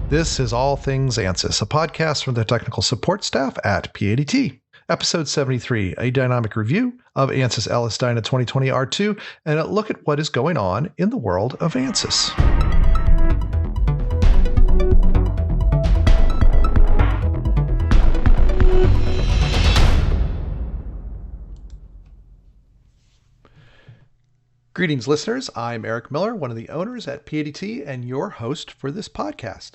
This is All Things Ansys, a podcast from the technical support staff at PADT. Episode 73, a dynamic review of Ansys LS-DYNA 2020 R2, and a look at what is going on in the world of Ansys. Greetings, listeners. I'm Eric Miller, one of the owners at PADT and your host for this podcast.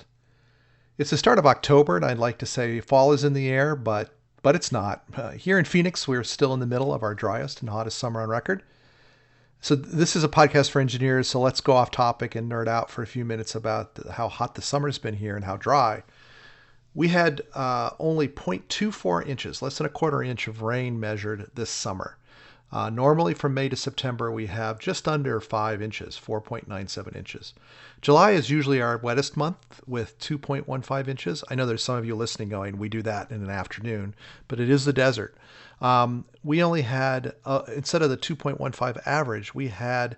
It's the start of October, and I'd like to say fall is in the air, but it's not. Here in Phoenix, we're still in the middle of our driest and hottest summer on record. So this is a podcast for engineers, so let's go off topic and nerd out for a few minutes about how hot the summer's been here and how dry. We had only 0.24 inches, less than a quarter inch of rain measured this summer. Normally from May to September, we have just under 5 inches, 4.97 inches. July is usually our wettest month with 2.15 inches. I know there's some of you listening going, we do that in an afternoon, but it is the desert. We only had, instead of the 2.15 average, we had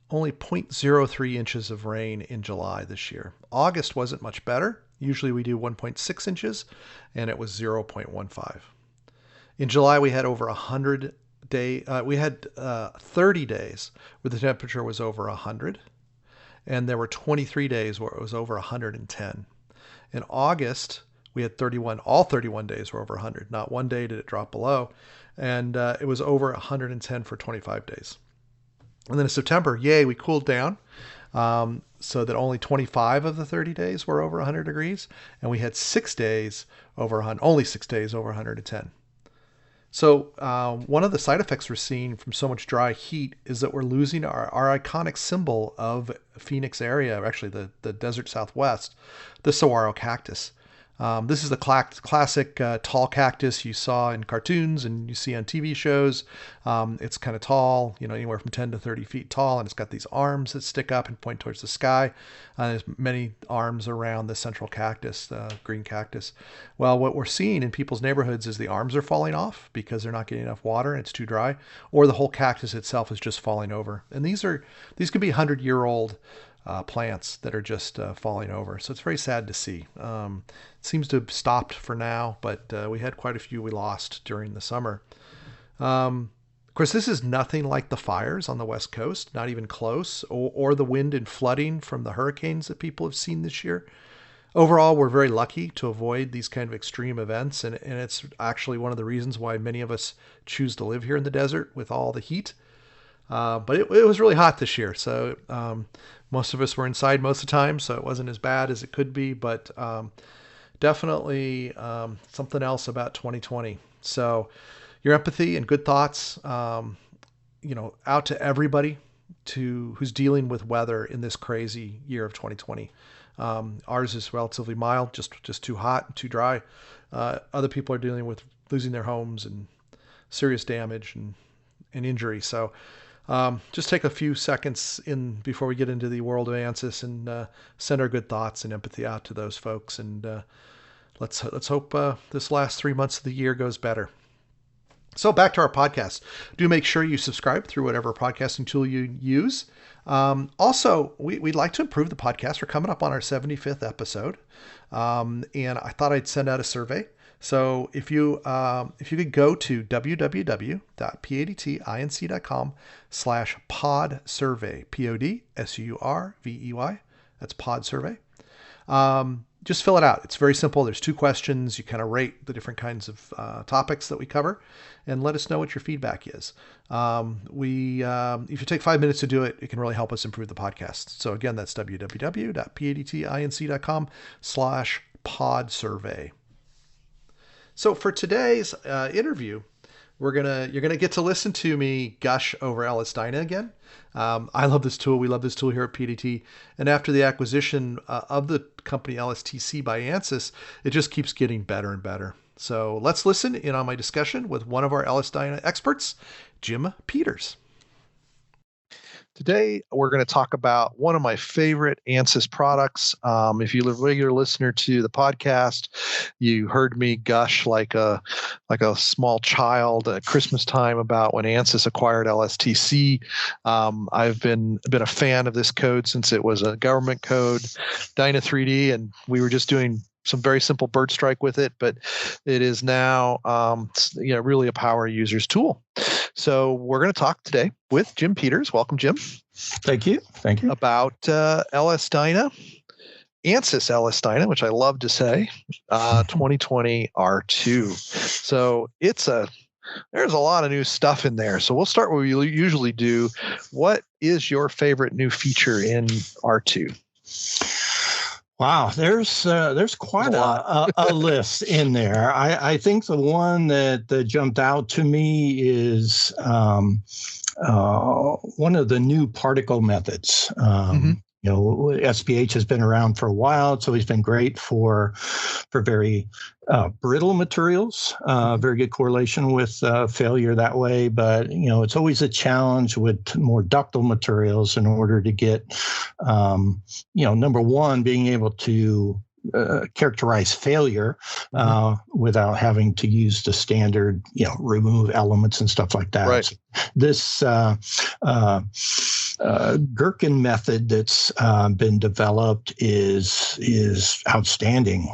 only 0.03 inches of rain in July this year. August wasn't much better. Usually we do 1.6 inches, and it was 0.15. In July, we had over 100 we had 30 days where the temperature was over 100, and there were 23 days where it was over 110. In August, we had 31. All 31 days were over 100. Not one day did it drop below, and it was over 110 for 25 days. And then in September, yay, we cooled down so that only 25 of the 30 days were over 100 degrees, and we had 6 days over 100, only 6 days over 110. So one of the side effects we're seeing from so much dry heat is that we're losing our iconic symbol of Phoenix area, actually the desert Southwest, the saguaro cactus. This is the classic tall cactus you saw in cartoons and you see on TV shows. It's kind of tall, anywhere from 10 to 30 feet tall, and it's got these arms that stick up and point towards the sky. There's many arms around the central cactus, the green cactus. Well, what we're seeing in people's neighborhoods is the arms are falling off because they're not getting enough water and it's too dry, or the whole cactus itself is just falling over. And these could be 100-year-old plants that are just falling over. So it's very sad to see. It seems to have stopped for now, but we had quite a few we lost during the summer. Of course, this is nothing like the fires on the West Coast, not even close, or the wind and flooding from the hurricanes that people have seen this year. Overall, we're very lucky to avoid these kind of extreme events, and it's actually one of the reasons why many of us choose to live here in the desert with all the heat. But it was really hot this year, so most of us were inside most of the time, so it wasn't as bad as it could be, but definitely something else about 2020. So your empathy and good thoughts, out to everybody who's dealing with weather in this crazy year of 2020. Ours is relatively mild, just too hot and too dry. Other people are dealing with losing their homes and serious damage and injury. So just take a few seconds before we get into the world of Ansys and send our good thoughts and empathy out to those folks. And let's hope this last 3 months of the year goes better. So back to our podcast. Do make sure you subscribe through whatever podcasting tool you use. Also, we'd like to improve the podcast. We're coming up on our 75th episode, and I thought I'd send out a survey. So if you could go to www.padtinc.com/pod survey, PODSURVEY, that's pod survey. Just fill it out. It's very simple. There's 2 questions. You kind of rate the different kinds of topics that we cover, and let us know what your feedback is. If you take 5 minutes to do it, it can really help us improve the podcast. So again, that's www.padtinc.com/pod survey. So for today's interview, you're gonna get to listen to me gush over LS-DYNA again. I love this tool. We love this tool here at PADT. And after the acquisition of the company LSTC by Ansys, it just keeps getting better and better. So let's listen in on my discussion with one of our LS-DYNA experts, Jim Peters. Today, we're going to talk about one of my favorite Ansys products. If you're a regular listener to the podcast, you heard me gush like a small child at Christmas time about when Ansys acquired LSTC. I've been a fan of this code since it was a government code, DYNA 3D, and we were just doing some very simple bird strike with it, but it is now really a power user's tool. So we're going to talk today with Jim Peters. Welcome, Jim. Thank you. About LS-DYNA, Ansys LS-DYNA, which I love to say, 2020 R2. So there's a lot of new stuff in there. So we'll start where we usually do. What is your favorite new feature in R2? Wow, there's quite a list in there. I think the one that jumped out to me is one of the new particle methods. SPH has been around for a while. It's always been great for very brittle materials, very good correlation with failure that way. But, it's always a challenge with more ductile materials in order to get, number one, being able to characterize failure without having to use the standard, remove elements and stuff like that. Right. So this Gherkin method that's been developed is outstanding.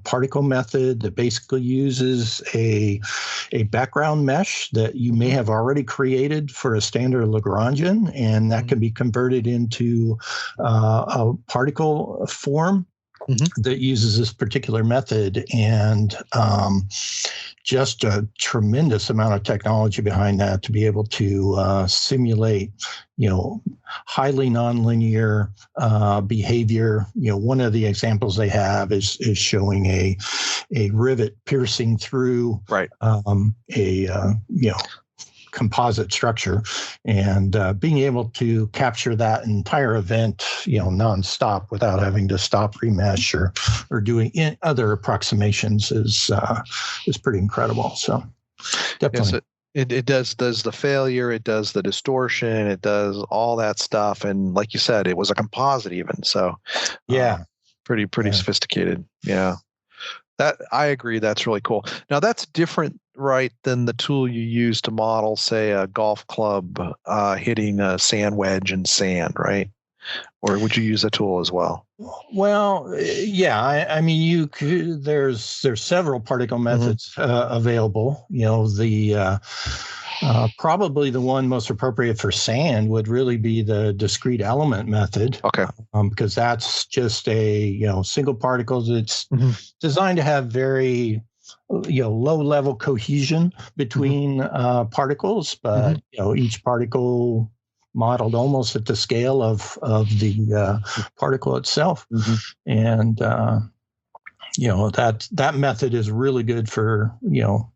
Particle method that basically uses a background mesh that you may have already created for a standard Lagrangian, and that can be converted into a particle form that uses this particular method, and just a tremendous amount of technology behind that to be able to simulate, highly nonlinear behavior. One of the examples they have is showing a rivet piercing through a composite structure, and being able to capture that entire event, nonstop without having to stop remesh or doing other approximations is pretty incredible. So definitely. Yes, it does the failure, it does the distortion, it does all that stuff, and like you said, it was a composite even. So pretty sophisticated. Yeah. That I agree. That's really cool. Now that's different, right, than the tool you use to model, say, a golf club hitting a sand wedge in sand, right? Or would you use a tool as well? Well, yeah. I mean, there's several particle methods available. Probably the one most appropriate for sand would really be the discrete element method. Okay. Because that's just a single particles. It's designed to have very low level cohesion between particles, but each particle modeled almost at the scale of the particle itself, and that method is really good for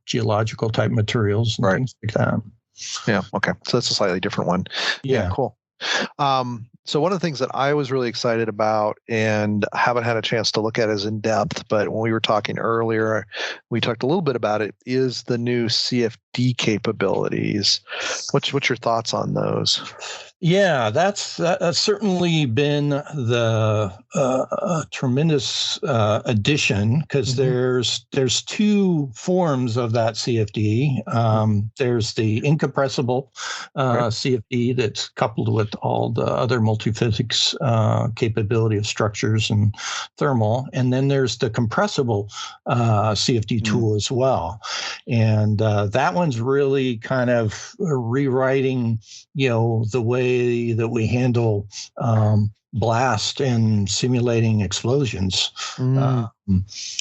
geological type materials and things like that. Yeah. Okay. So that's a slightly different one. Yeah. Cool. So one of the things that I was really excited about and haven't had a chance to look at as in depth, but when we were talking earlier, we talked a little bit about it, is the new CFD capabilities. What's your thoughts on those? Yeah, that's certainly been the tremendous addition, because there's two forms of that CFD. There's the incompressible CFD that's coupled with all the other multiphysics capability of structures and thermal, and then there's the compressible CFD tool as well. And that one's really kind of rewriting, the way that we handle blast and simulating explosions.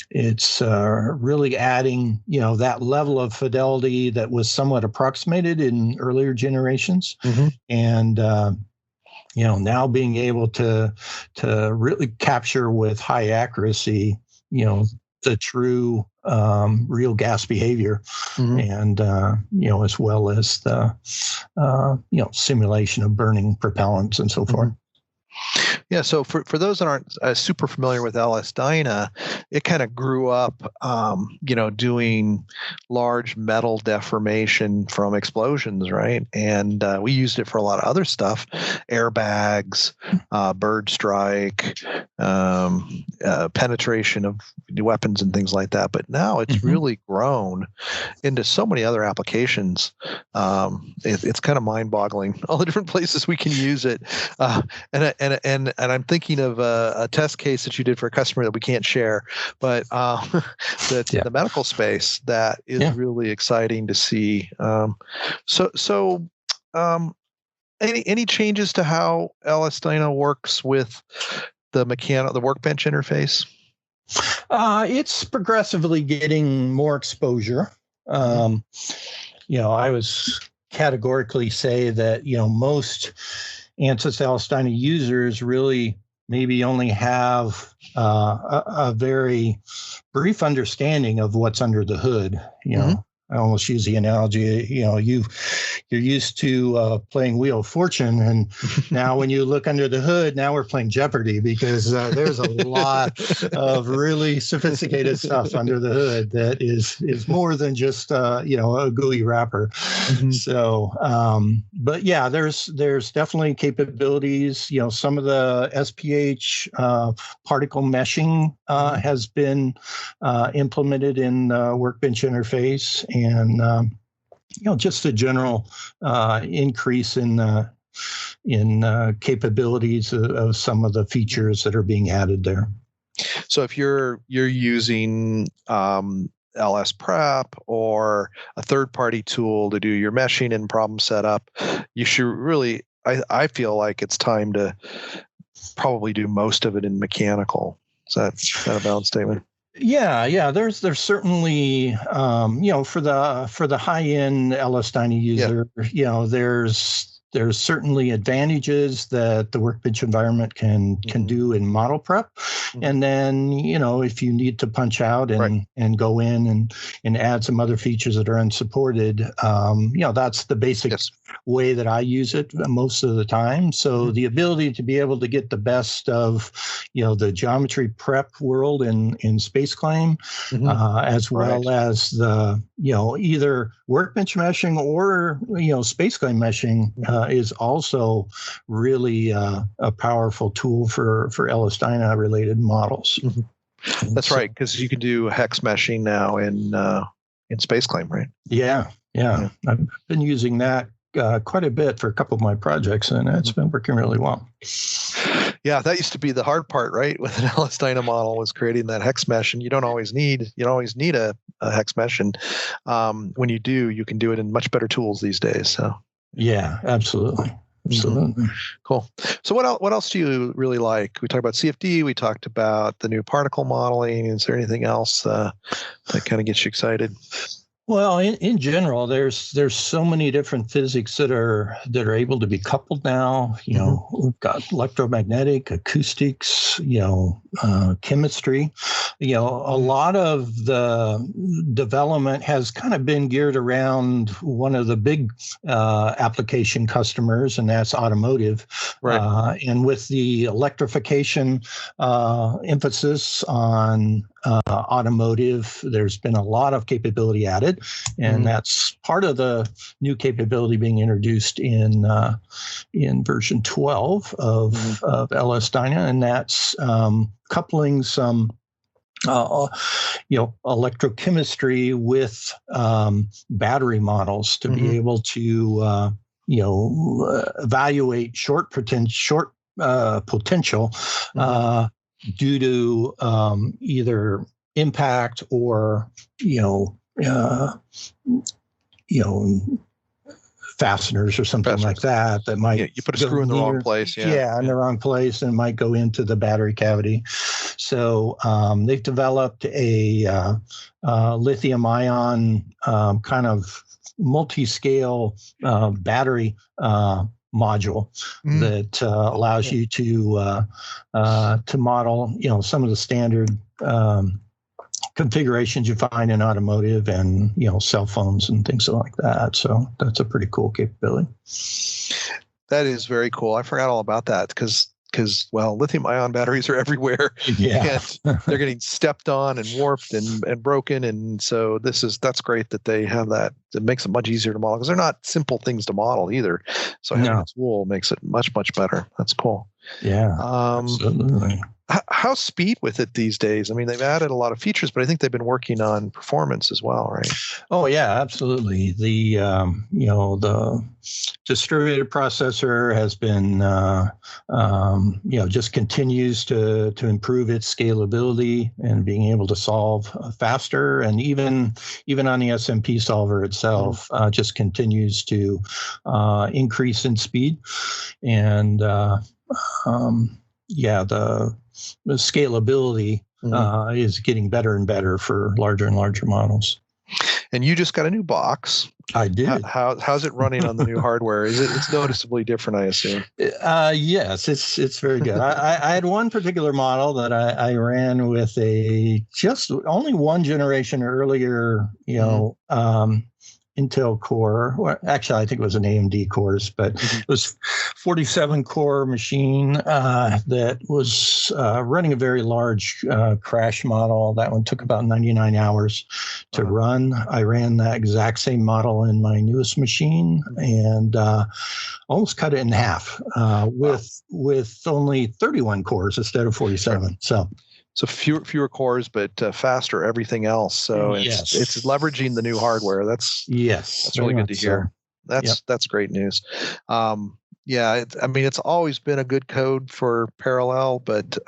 It's really adding, that level of fidelity that was somewhat approximated in earlier generations, and now being able to really capture with high accuracy, the true real gas behavior, and as well as the simulation of burning propellants and so forth. Yeah, so for those that aren't super familiar with LS-DYNA, it kind of grew up, doing large metal deformation from explosions, right? And we used it for a lot of other stuff, airbags, bird strike, penetration of weapons and things like that. But now it's really grown into so many other applications. It's kind of mind-boggling, all the different places we can use it. And I'm thinking of a test case that you did for a customer that we can't share, but that's in the medical space that is really exciting to see. Any changes to how LS-DYNA works with the workbench interface? It's progressively getting more exposure. I was categorically say that, most Ansys LS-DYNA users really maybe only have a very brief understanding of what's under the hood. I almost use the analogy, you're used to playing Wheel of Fortune, and now when you look under the hood, now we're playing Jeopardy, because there's a lot of really sophisticated stuff under the hood that is more than just a GUI wrapper. So, but yeah, there's definitely capabilities. Some of the SPH particle meshing has been implemented in Workbench interface. And just a general increase in capabilities of some of the features that are being added there. So if you're using LS Prep or a third-party tool to do your meshing and problem setup, you should really. I feel like it's time to probably do most of it in mechanical. Is that a balanced statement? Yeah. There's certainly, for the high end LS-DYNA user, there's certainly advantages that the Workbench environment can do in model prep. And then, if you need to punch out and go in and add some other features that are unsupported, that's the basic way that I use it most of the time. So the ability to be able to get the best of, the geometry prep world in SpaceClaim, as well as the, either Workbench meshing or, SpaceClaim meshing, is also really a powerful tool for LS-DYNA related models. That's right, because you can do hex meshing now in SpaceClaim, right? Yeah. I've been using that quite a bit for a couple of my projects, and it's been working really well. Yeah, that used to be the hard part, right? With an LS-DYNA model, was creating that hex mesh, and you don't always need a hex mesh, and when you do, you can do it in much better tools these days. So yeah, absolutely. Cool. So what else do you really like? We talked about CFD. We talked about the new particle modeling. Is there anything else that kind of gets you excited? Well, in general, there's so many different physics that are able to be coupled now. We've got electromagnetic, acoustics, chemistry. A lot of the development has kind of been geared around one of the big application customers, and that's automotive. Right. And with the electrification emphasis on automotive, there's been a lot of capability added, and that's part of the new capability being introduced in version 12 of LS-DYNA, and that's coupling some electrochemistry with battery models to be able to evaluate short potential due to either impact or fasteners or something like that might you put a screw in the wrong place. In the wrong place, and it might go into the battery cavity. So they've developed a lithium ion kind of multi-scale battery module that allows you to model, some of the standard configurations you find in automotive and, cell phones and things like that. So that's a pretty cool capability. That is very cool. I forgot all about that because because, well, lithium-ion batteries are everywhere. Yeah. And they're getting stepped on and warped and broken. And so that's great that they have that. It makes it much easier to model because they're not simple things to model either. So having a tool makes it much, much better. That's cool. Yeah, absolutely. How's speed with it these days? I mean, they've added a lot of features, but I think they've been working on performance as well, right? Oh yeah, absolutely. The the distributed processor has been just continues to improve its scalability and being able to solve faster, and even on the SMP solver itself just continues to increase in speed, and the scalability is getting better and better for larger and larger models. And you just got a new box. I did. How's it running on the new hardware? It's noticeably different, I assume? Yes, it's very good. I had one particular model that I ran with a just only one generation earlier, Intel core. Well, actually, I think it was an AMD cores, but it was 47 core machine that was running a very large crash model. That one took about 99 hours to run. I ran that exact same model in my newest machine and almost cut it in half with only 31 cores instead of 47. So fewer cores, but faster everything else. So it's leveraging the new hardware. That's really good to hear. That's great news. It's always been a good code for parallel, but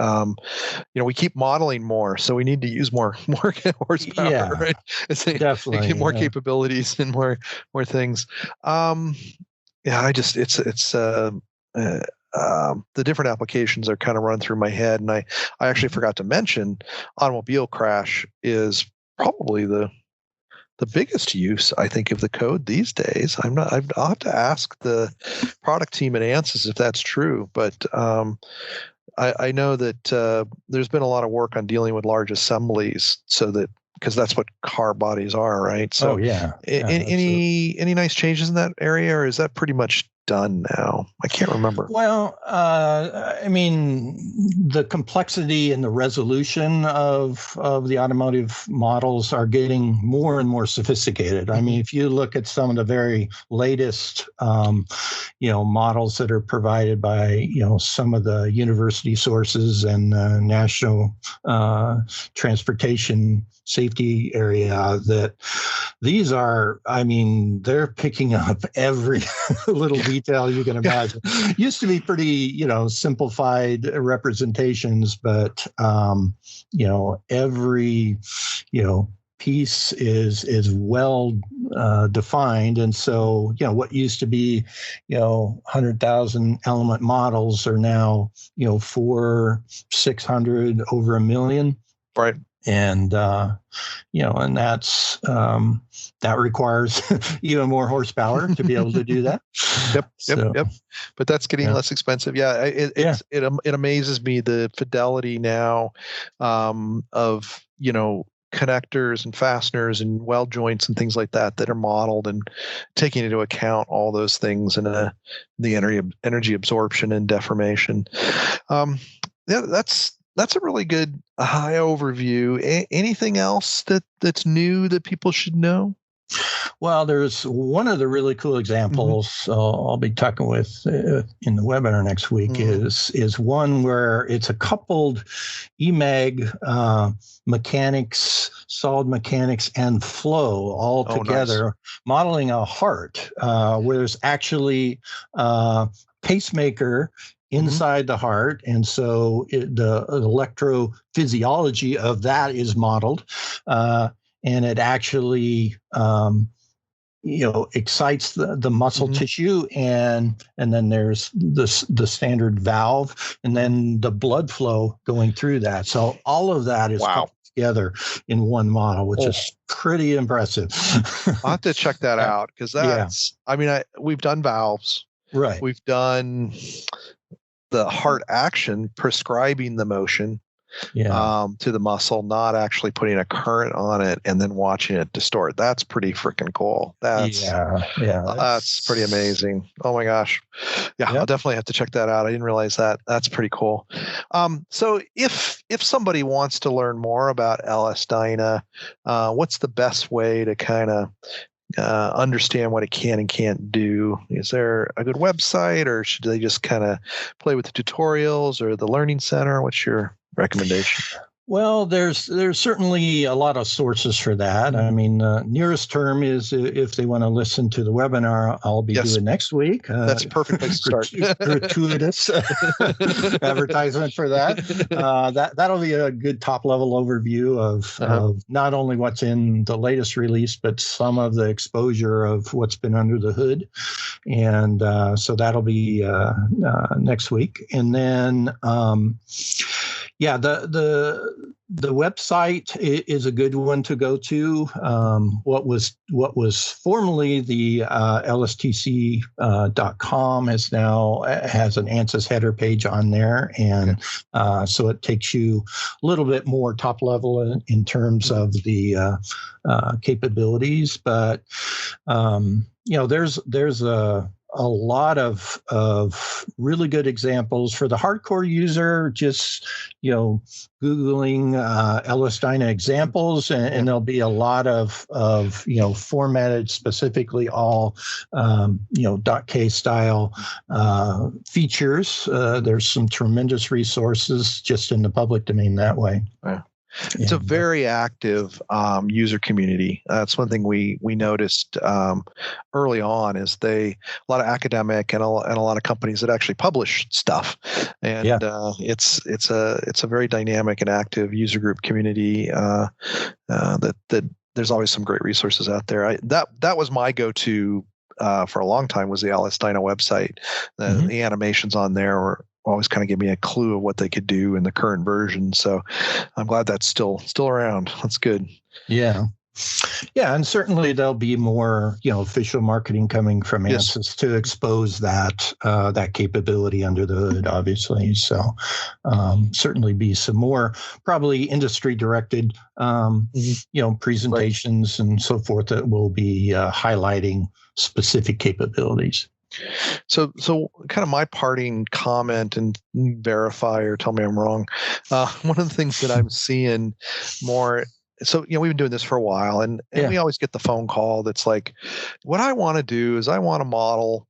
we keep modeling more, so we need to use more horsepower, right? Definitely, get more capabilities and more things. The different applications are kind of run through my head, and I actually forgot to mention automobile crash is probably the biggest use, I think, of the code these days. I'll have to ask the product team at Ansys if that's true, but I know that there's been a lot of work on dealing with large assemblies, because that's what car bodies are, right? So, any nice changes in that area, or is that pretty much done now? I can't remember. Well, the complexity and the resolution of the automotive models are getting more and more sophisticated. I mean, if you look at some of the very latest, models that are provided by, some of the university sources and national transportation safety area, that these are, they're picking up every little detail you can imagine. Used to be pretty, simplified representations, but, every, piece is well defined. And so, what used to be, 100,000 element models are now, 400, 600, over 1 million. Right. And, and that's, that requires even more horsepower to be able to do that. Yep. But that's getting less expensive. Yeah. It amazes me, the fidelity now, of, connectors and fasteners and weld joints and things like that are modeled and taking into account all those things and the energy absorption and deformation. That's a really good high overview. Anything else that's new that people should know? Well, there's one of the really cool examples I'll be talking with in the webinar next week is one where it's a coupled EMAG mechanics, solid mechanics, and flow all together, modeling a heart where there's actually a pacemaker inside the heart. And so the electrophysiology of that is modeled. And it actually, excites the muscle tissue, and then there's the standard valve, and then the blood flow going through that. So all of that is coupled together in one model, which is pretty impressive. I'll have to check that out, because that's, we've done valves. Right. We've done the heart action, prescribing the motion. to the muscle, not actually putting a current on it and then watching it distort. That's pretty freaking cool. That's pretty amazing. Oh my gosh. Yeah, I'll definitely have to check that out. I didn't realize that. That's pretty cool. So if somebody wants to learn more about LS-DYNA, what's the best way to kind of understand what it can and can't do? Is there a good website, or should they just kind of play with the tutorials or the Learning Center? What's your recommendation? Well, there's certainly a lot of sources for that. I mean, nearest term is if they want to listen to the webinar I'll be doing next week. That's a perfect place to start. Gratuitous advertisement for that. That'll be a good top level overview of not only what's in the latest release, but some of the exposure of what's been under the hood. And so that'll be next week. And then the website is a good one to go to. What was formerly the LSTC.com has now has an Ansys header page on there, and so it takes you a little bit more top level in terms of the capabilities. But there's a lot of really good examples for the hardcore user. Just Googling LS-DYNA examples, and there'll be a lot of formatted specifically all .k style features. There's some tremendous resources just in the public domain that way. Yeah. It's a very active user community. That's one thing we noticed early on. Is a lot of academic and a lot of companies that actually publish stuff, and it's a very dynamic and active user group community. That there's always some great resources out there. That was my go-to for a long time, was the LS-DYNA website. The animations on there were always kind of give me a clue of what they could do in the current version. So I'm glad that's still around. That's good. Yeah. Yeah, and certainly there'll be more, official marketing coming from Ansys to expose that capability under the hood, obviously. So certainly be some more probably industry-directed, presentations and so forth that will be highlighting specific capabilities. So kind of my parting comment, and verify or tell me I'm wrong. One of the things that I'm seeing more, so we've been doing this for a while, and we always get the phone call that's like, what I want to do is I want to model,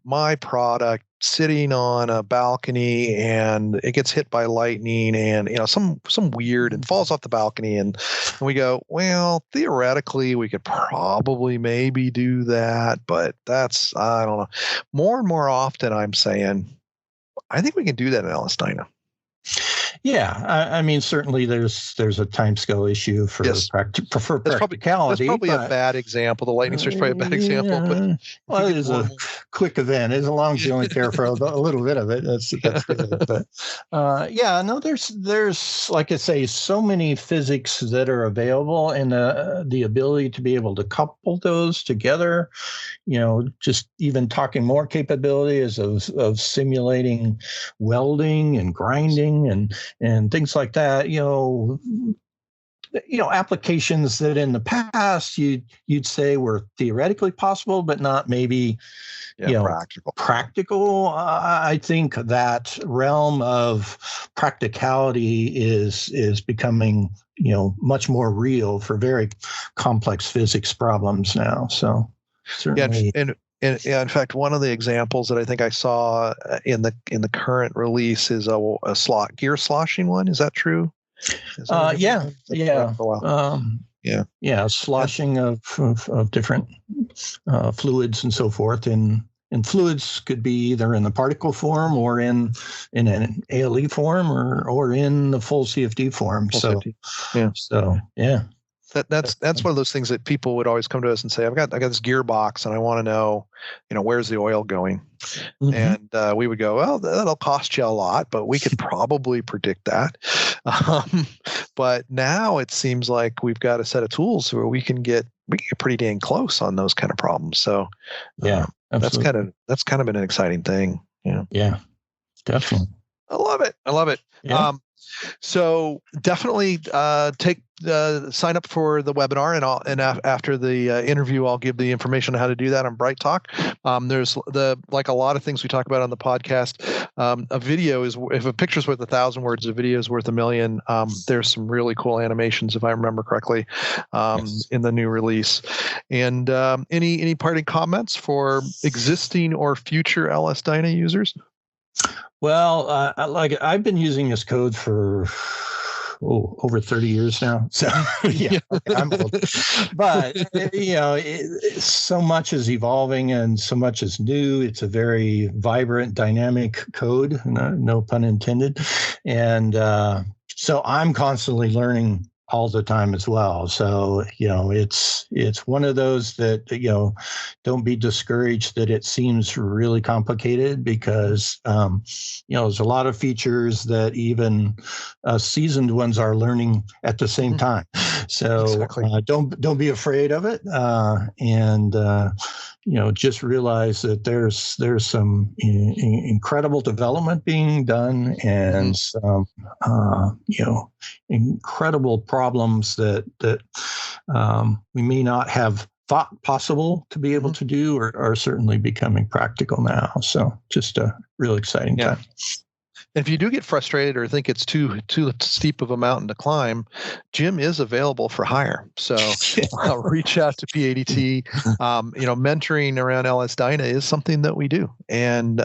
my product sitting on a balcony and it gets hit by lightning and some weird and falls off the balcony, and we go, well, theoretically we could probably maybe do that, but that's, I don't know. More and more often I'm saying I think we can do that in LS-DYNA. Yeah, I mean, certainly there's a timescale issue for practicality. That's probably a bad example. The lightning storm is probably a bad example. But it is a quick event. As long as you only care for a little bit of it, that's good. But there's like I say, so many physics that are available, and the ability to be able to couple those together. Just even talking more capabilities of simulating welding and grinding and things like that. Applications that in the past you'd say were theoretically possible, but not maybe practical. I think that realm of practicality is becoming much more real for very complex physics problems now. So certainly. In fact, one of the examples that I think I saw in the current release is a gear sloshing one. Is that true? Sloshing of different fluids and so forth. And fluids could be either in the particle form or in an ALE form or in the full CFD form. That's one of those things that people would always come to us and say, I got this gearbox and I want to know, where's the oil going? And we would go, well, that'll cost you a lot, but we could probably predict that. But now it seems like we've got a set of tools where we can get pretty dang close on those kind of problems. So that's kind of been an exciting thing. Yeah, definitely. I love it. I love it. Yeah. So definitely sign up for the webinar, and after the interview, I'll give the information on how to do that on Bright Talk. There's like a lot of things we talk about on the podcast. A video is, if a picture's worth 1,000 words, a video is worth 1,000,000. There's some really cool animations, if I remember correctly, Yes. in the new release. And any parting comments for existing or future LS-DYNA users? Well, like I've been using this code for over 30 years now. So yeah, I'm old. But so much is evolving and so much is new. It's a very vibrant, dynamic code, no pun intended. And so I'm constantly learning all the time as well. So, it's one of those that, don't be discouraged that it seems really complicated, because, there's a lot of features that even seasoned ones are learning at the same time. So Exactly. Don't be afraid of it. And just realize that there's some incredible development being done, and some, incredible problems that we may not have thought possible to be able to do, or are certainly becoming practical now. So just a real exciting time. If you do get frustrated or think it's too steep of a mountain to climb, Jim is available for hire. So reach out to PADT. Mentoring around LS-DYNA is something that we do, and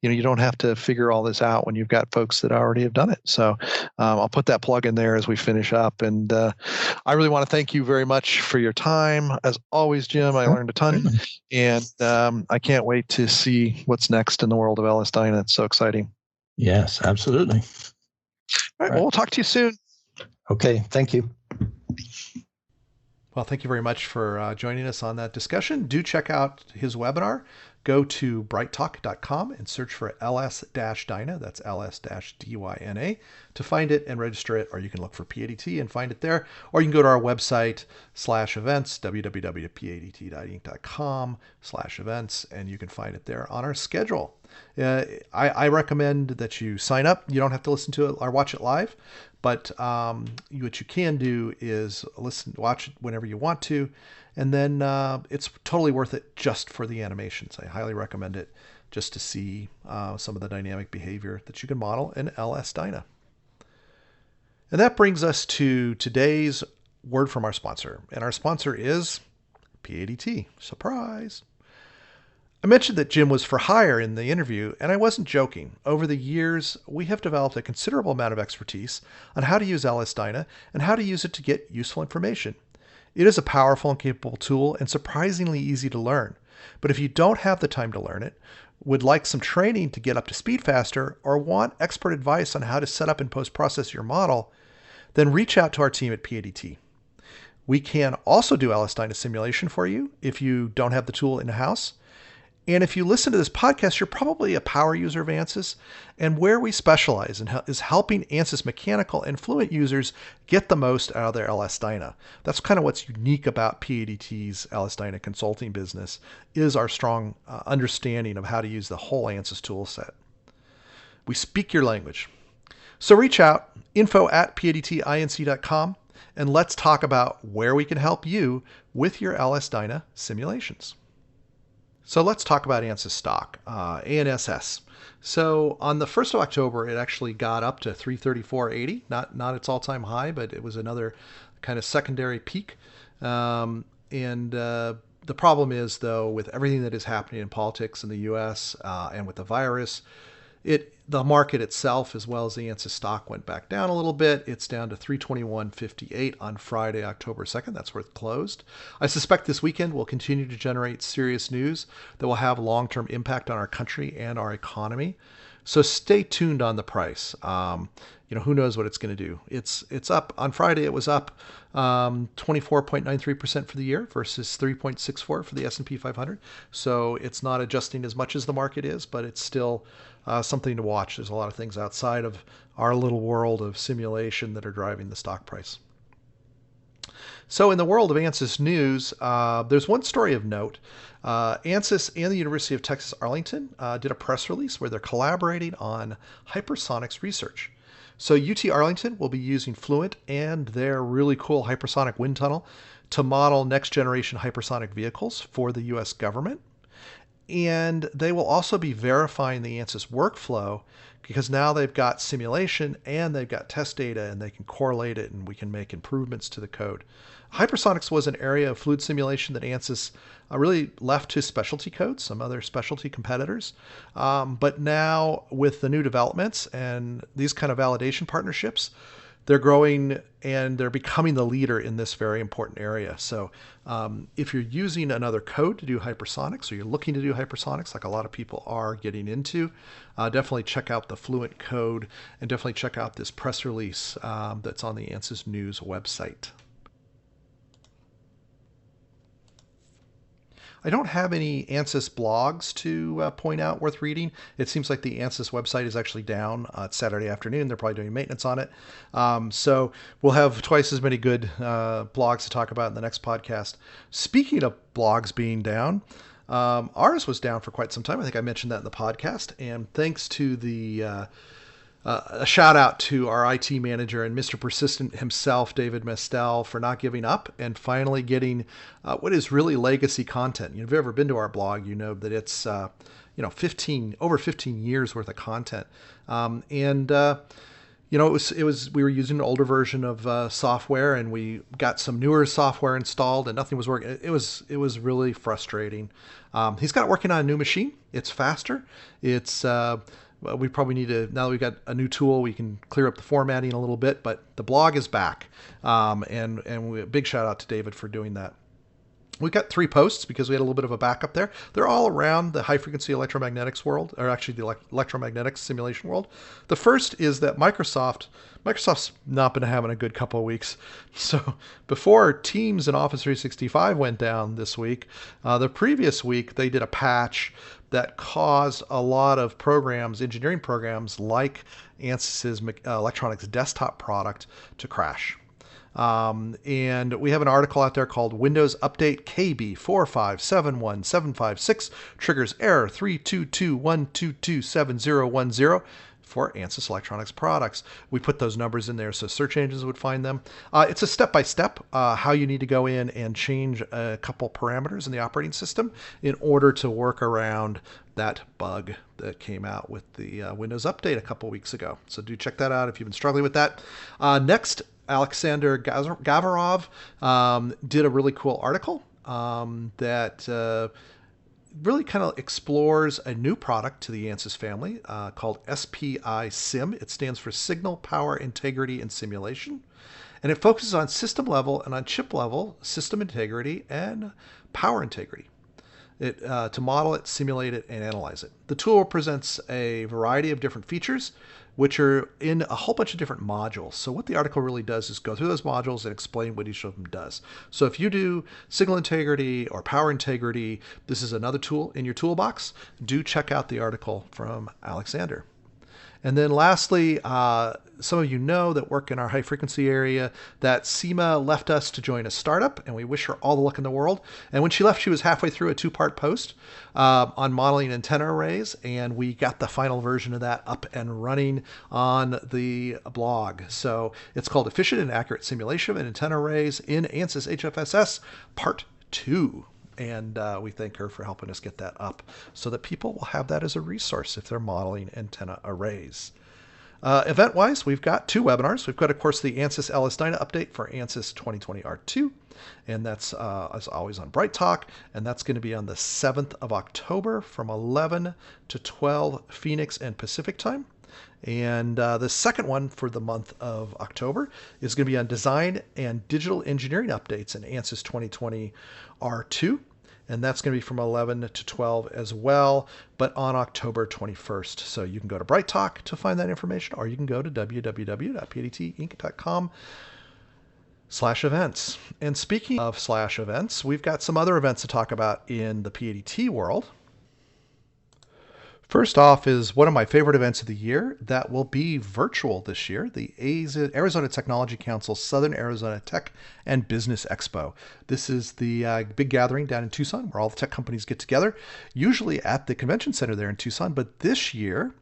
you don't have to figure all this out when you've got folks that already have done it. So I'll put that plug in there as we finish up. And I really want to thank you very much for your time. As always, Jim, I learned a ton, and I can't wait to see what's next in the world of LS-DYNA. It's so exciting. Yes, absolutely. All right. Well, we'll talk to you soon. Okay. Thank you. Well, thank you very much for joining us on that discussion. Do check out his webinar. Go to brighttalk.com and search for LS-DYNA, that's LS-DYNA, to find it and register it, or you can look for PADT and find it there, or you can go to our website /events, www.padt.com/events, and you can find it there on our schedule. I recommend that you sign up. You don't have to listen to it or watch it live, but what you can do is watch it whenever you want to, and then it's totally worth it just for the animations. I highly recommend it just to see some of the dynamic behavior that you can model in LS-DYNA. And that brings us to today's word from our sponsor, and our sponsor is PADT. Surprise! I mentioned that Jim was for hire in the interview, and I wasn't joking. Over the years, we have developed a considerable amount of expertise on how to use LS-DYNA and how to use it to get useful information. It is a powerful and capable tool and surprisingly easy to learn. But if you don't have the time to learn it, would like some training to get up to speed faster, or want expert advice on how to set up and post-process your model, then reach out to our team at PADT. We can also do LS-DYNA simulation for you if you don't have the tool in-house. And if you listen to this podcast, you're probably a power user of Ansys, and where we specialize is helping Ansys mechanical and fluent users get the most out of their LS-DYNA. That's kind of what's unique about PADT's LS-DYNA consulting business, is our strong understanding of how to use the whole Ansys tool set. We speak your language. So reach out, info@padtinc.com, and let's talk about where we can help you with your LS-DYNA simulations. So let's talk about Ansys stock, ANSS. So on the 1st of October, it actually got up to 334.80, not its all-time high, but it was another kind of secondary peak. The problem is, though, with everything that is happening in politics in the U.S. And with the virus, the market itself, as well as the Ansys stock, went back down a little bit. It's down to 321.58 on Friday, October 2nd. That's where it closed. I suspect this weekend will continue to generate serious news that will have long-term impact on our country and our economy. So stay tuned on the price. Who knows what it's going to do. It's up. On Friday, it was up 24.93% for the year versus 3.64 for the S&P 500. So it's not adjusting as much as the market is, but it's still something to watch. There's a lot of things outside of our little world of simulation that are driving the stock price. So in the world of Ansys news, there's one story of note. Ansys and the University of Texas Arlington did a press release where they're collaborating on hypersonics research. So UT Arlington will be using Fluent and their really cool hypersonic wind tunnel to model next generation hypersonic vehicles for the US government. And they will also be verifying the Ansys workflow because now they've got simulation and they've got test data and they can correlate it and we can make improvements to the code. Hypersonics was an area of fluid simulation that Ansys really left to specialty codes, some other specialty competitors. But now with the new developments and these kind of validation partnerships, they're growing and they're becoming the leader in this very important area. So if you're using another code to do hypersonics or you're looking to do hypersonics like a lot of people are getting into, definitely check out the Fluent code and definitely check out this press release that's on the Ansys News website. I don't have any Ansys blogs to point out worth reading. It seems like the Ansys website is actually down. It's Saturday afternoon. They're probably doing maintenance on it. So we'll have twice as many good blogs to talk about in the next podcast. Speaking of blogs being down, ours was down for quite some time. I think I mentioned that in the podcast. And thanks to the a shout out to our IT manager and Mr. Persistent himself, David Mestel, for not giving up and finally getting what is really legacy content. If you've ever been to our blog, you know that it's over 15 years worth of content. It was we were using an older version of software and we got some newer software installed and nothing was working. It was really frustrating. He's got it working on a new machine. It's faster. It's we probably need to, now that we've got a new tool, we can clear up the formatting a little bit, but the blog is back. Big shout out to David for doing that. We got 3 posts because we had a little bit of a backup there. They're all around the high frequency electromagnetics world, or actually the electromagnetics simulation world. The first is that Microsoft's not been having a good couple of weeks. So before Teams and Office 365 went down this week, the previous week they did a patch that caused a lot of programs, engineering programs like Ansys's electronics desktop product to crash. And we have an article out there called Windows Update KB4571756 triggers error 32212271010 for Ansys Electronics products. We put those numbers in there so search engines would find them. It's a step-by-step how you need to go in and change a couple parameters in the operating system in order to work around that bug that came out with the Windows Update a couple weeks ago. So do check that out if you've been struggling with that. Next, Alexander Gavarov did a really cool article that really kind of explores a new product to the Ansys family called SPI Sim. It stands for Signal, Power, Integrity, and Simulation. And it focuses on system level and on chip level system integrity and power integrity. To model it, simulate it, and analyze it. The tool presents a variety of different features which are in a whole bunch of different modules. So what the article really does is go through those modules and explain what each of them does. So if you do signal integrity or power integrity, this is another tool in your toolbox. Do check out the article from Alexander. And then lastly, some of you know that work in our high frequency area that Seema left us to join a startup, and we wish her all the luck in the world. And when she left, she was halfway through a 2-part post on modeling antenna arrays, and we got the final version of that up and running on the blog. So it's called Efficient and Accurate Simulation of Antenna Arrays in Ansys HFSS Part 2. And we thank her for helping us get that up so that people will have that as a resource if they're modeling antenna arrays. Event-wise, we've got 2 webinars. We've got, of course, the Ansys LS-DYNA update for Ansys 2020 R2, and that's, as always, on Bright Talk, and that's going to be on the 7th of October from 11 to 12 Phoenix and Pacific time. And the second one for the month of October is going to be on design and digital engineering updates in Ansys 2020 R2. And that's going to be from 11 to 12 as well, but on October 21st. So you can go to Bright Talk to find that information, or you can go to www.padtinc.com/events. And speaking of /events, we've got some other events to talk about in the PADT world. First off is one of my favorite events of the year that will be virtual this year, the Arizona Technology Council Southern Arizona Tech and Business Expo. This is the big gathering down in Tucson where all the tech companies get together, usually at the convention center there in Tucson, but this year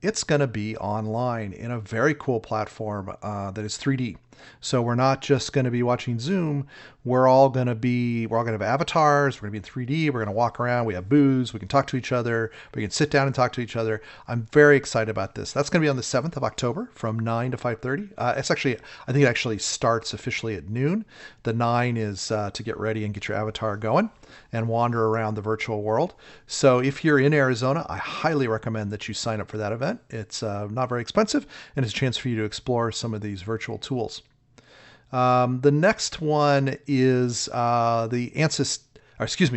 it's going to be online in a very cool platform that is 3D. So we're not just going to be watching Zoom. We're all going to have avatars. We're going to be in 3D. We're going to walk around. We have booths. We can talk to each other. We can sit down and talk to each other. I'm very excited about this. That's going to be on the 7th of October from 9 to 5:30. I think it actually starts officially at noon. The 9 is to get ready and get your avatar going and wander around the virtual world. So if you're in Arizona, I highly recommend that you sign up for that event. It's not very expensive, and it's a chance for you to explore some of these virtual tools. The next one is the Ansys, this is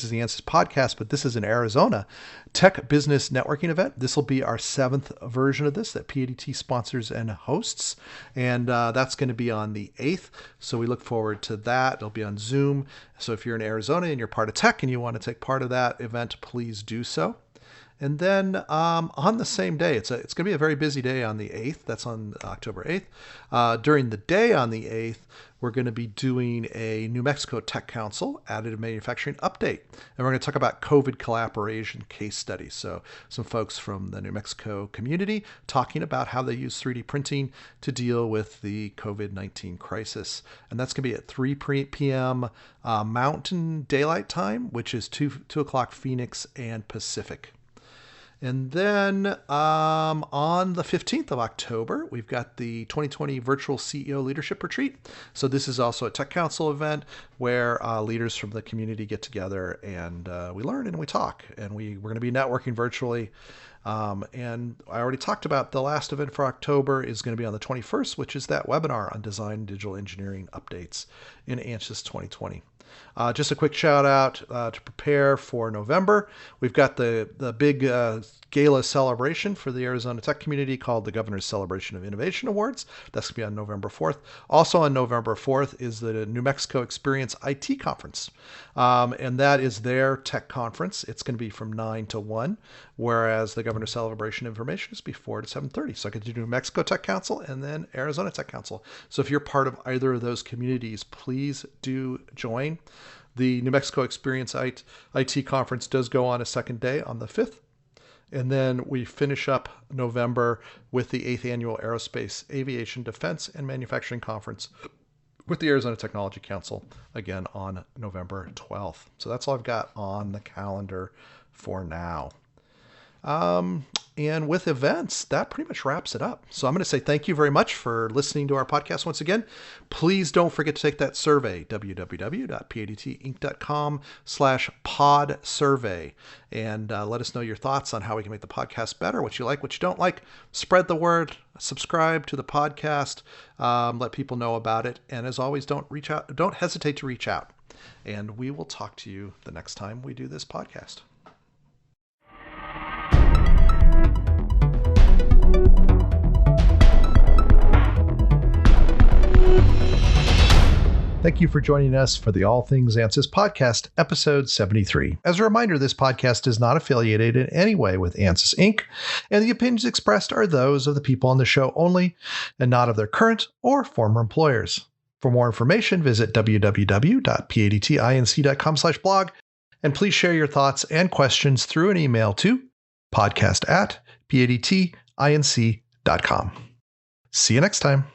the Ansys podcast, but this is in Arizona, Tech Business Networking event. This will be our 7th version of this that PADT sponsors and hosts, and that's going to be on the 8th. So we look forward to that. It'll be on Zoom. So if you're in Arizona and you're part of tech and you want to take part of that event, please do so. And then on the same day, it's going to be a very busy day on the 8th. That's on October 8th. During the day on the 8th, we're going to be doing a New Mexico Tech Council additive manufacturing update. And we're going to talk about COVID collaboration case studies. So some folks from the New Mexico community talking about how they use 3D printing to deal with the COVID-19 crisis. And that's going to be at 3 p.m. Mountain Daylight Time, which is 2 o'clock Phoenix and Pacific. And then on the 15th of October, we've got the 2020 Virtual CEO Leadership Retreat. So this is also a Tech Council event where leaders from the community get together and we learn and we talk. And we're going to be networking virtually. And I already talked about the last event for October is going to be on the 21st, which is that webinar on design and digital engineering updates in Ansys 2020. Just a quick shout out to prepare for November. We've got the big gala celebration for the Arizona tech community called the Governor's Celebration of Innovation Awards. That's going to be on November 4th. Also on November 4th is the New Mexico Experience IT Conference. And that is their tech conference. It's going to be from 9 to 1, whereas the Governor's Celebration Information is before to 7:30. So I get to do New Mexico Tech Council and then Arizona Tech Council. So if you're part of either of those communities, please do join. The New Mexico Experience IT Conference does go on a second day on the 5th. And then we finish up November with the 8th Annual Aerospace, Aviation, Defense, and Manufacturing Conference with the Arizona Technology Council, again on November 12th. So that's all I've got on the calendar for now. And with events, that pretty much wraps it up. So I'm going to say thank you very much for listening to our podcast once again. Please don't forget to take that survey, www.padtinc.com/pod survey, and let us know your thoughts on how we can make the podcast better, what you like, what you don't like. Spread the word, subscribe to the podcast, let people know about it. And as always, don't hesitate to reach out. And we will talk to you the next time we do this podcast. Thank you for joining us for the All Things Ansys podcast, episode 73. As a reminder, this podcast is not affiliated in any way with Ansys Inc., and the opinions expressed are those of the people on the show only, and not of their current or former employers. For more information, visit www.padtinc.com/blog, and please share your thoughts and questions through an email to podcast@padtinc.com. See you next time.